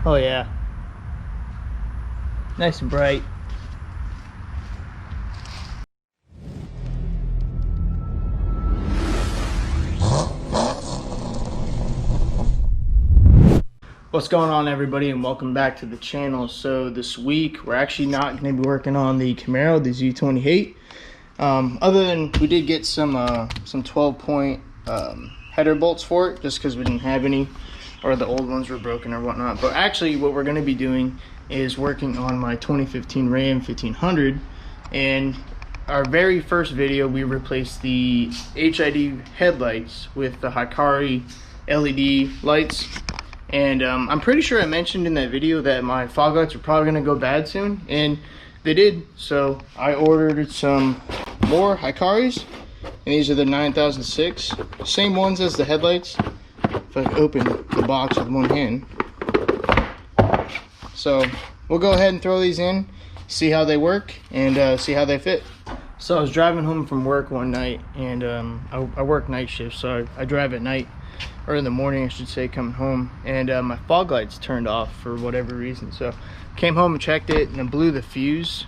Oh yeah, nice and bright. What's going on, everybody, and welcome back to the channel. So this week we're actually not going to be working on the Camaro, the Z28. Other than we did get some 12-point header bolts for it, just because we didn't have any, or the old ones were broken or whatnot. But actually what we're going to be doing is working on my 2015 Ram 1500. And our very first video, we replaced the HID headlights with the Hikari LED lights. And I'm pretty sure I mentioned in that video that my fog lights are probably going to go bad soon, and they did. So I ordered some more Hikaris, and these are the 9006, same ones as the headlights. If I open the box with one hand. So we'll go ahead and throw these in, see how they work, and see how they fit. So I was driving home from work one night, and I work night shift, so I drive at night, or in the morning I should say, coming home, and my fog lights turned off for whatever reason. So came home and checked it, and it blew the fuse,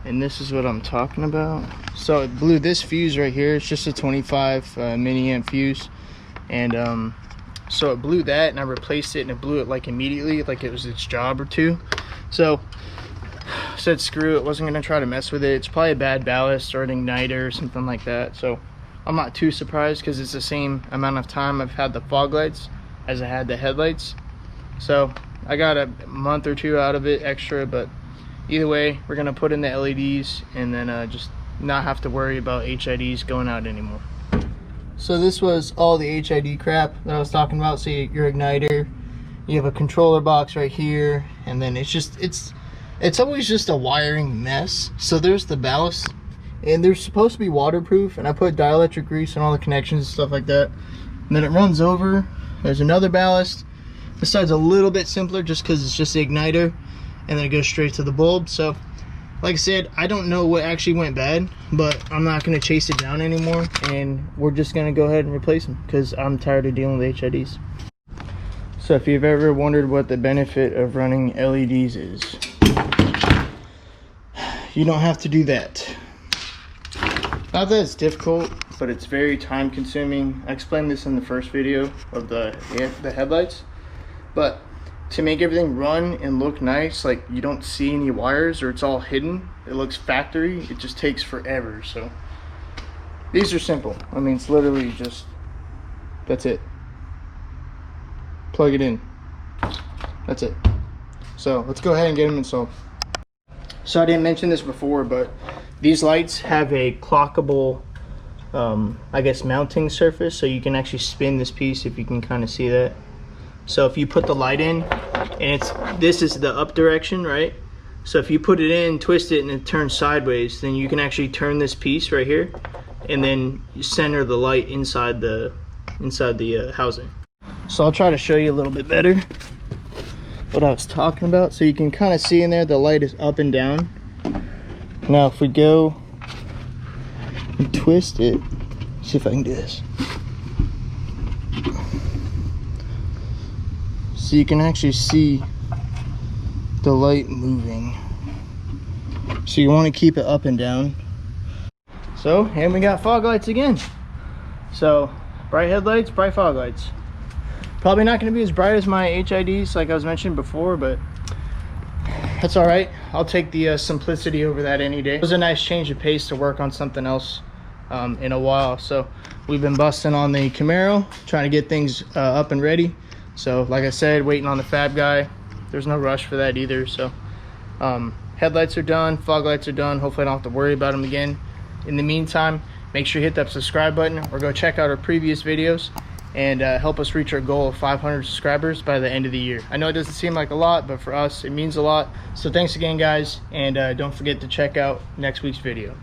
and this is what I'm talking about. So it blew this fuse right here. It's just a 25 milliamp fuse, and so it blew that, and I replaced it, and it blew it like immediately, like it was its job or two. So I said screw it, wasn't gonna try to mess with it. It's probably a bad ballast or an igniter or something like that. So I'm not too surprised, because it's the same amount of time I've had the fog lights as I had the headlights. So I got a month or two out of it extra, but either way, we're gonna put in the LEDs and then just not have to worry about HIDs going out anymore. So this was all the HID crap that I was talking about. So your igniter, you have a controller box right here, and then it's always just a wiring mess. So there's the ballast, and they're supposed to be waterproof, and I put dielectric grease on all the connections and stuff like that. And then it runs over. There's another ballast. This side's a little bit simpler just because it's just the igniter, and then it goes straight to the bulb. So like I said, I don't know what actually went bad, but I'm not going to chase it down anymore, and we're just going to go ahead and replace them because I'm tired of dealing with HIDs. So if you've ever wondered what the benefit of running LEDs is, you don't have to do that. Not that it's difficult, but it's very time consuming. I explained this in the first video of the headlights, but to make everything run and look nice, like you don't see any wires or it's all hidden, it looks factory, it just takes forever. So these are simple. I mean, it's literally just, that's it. Plug it in. That's it. So let's go ahead and get them installed. So I didn't mention this before, but these lights have a clockable I guess mounting surface, so you can actually spin this piece, if you can kind of see that. So if you put the light in, and this is the up direction, right? So if you put it in, twist it, and it turns sideways, then you can actually turn this piece right here, and then you center the light inside the housing. So I'll try to show you a little bit better what I was talking about. So you can kind of see in there the light is up and down. Now if we go and twist it, see if I can do this. So you can actually see the light moving. So you want to keep it up and down. So, and we got fog lights again. So, bright headlights, bright fog lights. Probably not going to be as bright as my HIDs like I was mentioning before, but that's all right. I'll take the simplicity over that any day. It was a nice change of pace to work on something else in a while. So we've been busting on the Camaro, trying to get things up and ready. So like I said, waiting on the fab guy. There's no rush for that either. So headlights are done, fog lights are done. Hopefully I don't have to worry about them again. In the meantime, make sure you hit that subscribe button, or go check out our previous videos, and help us reach our goal of 500 subscribers by the end of the year. I know it doesn't seem like a lot, but for us it means a lot. So thanks again, guys, and don't forget to check out next week's video.